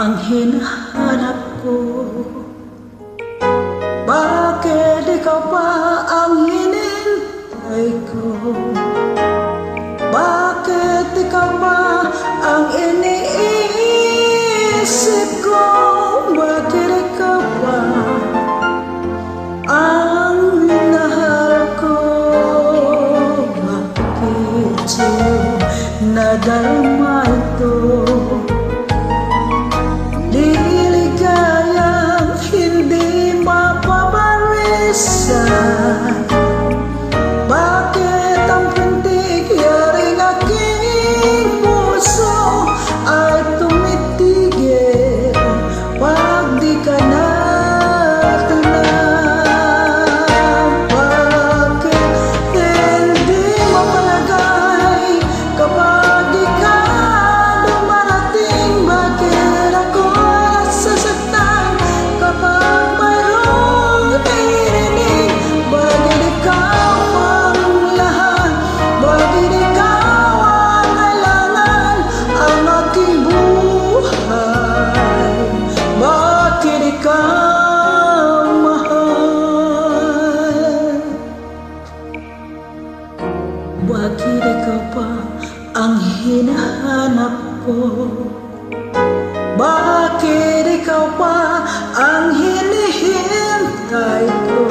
ang hinahanap ko. Bakit ikaw pa ang hinintay ko? Bakit ikaw pa ang iniisip ko? Bakit ikaw pa ang minahal ko? Bakit sa'yo nadarama ito? Liligayang hindi mapaparisan. Bakit ang pintig-yaring aking puso ay tumitigil pag di ka natanap? Bakit hindi mapalagay kapag di ka dumarating? Bakit ako nasasaktan kapag mayroong narinig? Bakit ikaw ang lahat? Bakit ikaw ang kailangan ang aking buhay? Bakit ikaw mahal? Bakit ikaw pa ang hinahanap ko? Bakit ikaw pa ang hinihintay ko?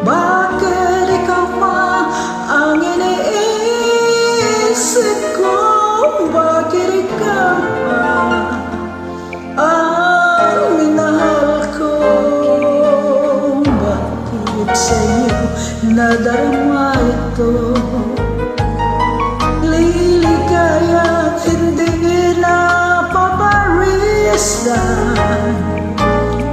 Bakit ikaw pa ang iniisip ko? Bakit ikaw pa ang minahal ko? Bakit sa'yo nadarama ito? Liligaya hindi na paparisan.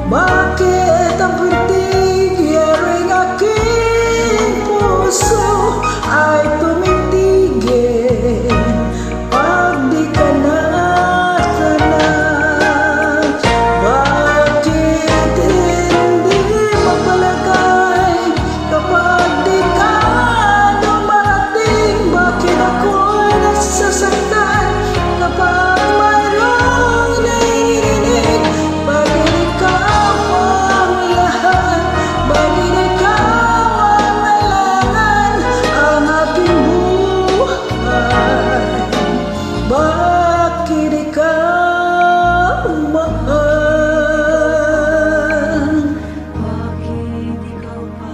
Bakit ang pintig-yaring aking puso ay tumitigil pag di ka natanap? Bakit hindi mapalagay kapag di ka dumarating? Bakit ako'y nasasaktan kapag mayroong narinig? Bakit ikaw ang lahat? Bakit ikaw ang kailangan ang aking buhay? Bakit ikaw mahal? Bakit ikaw pa?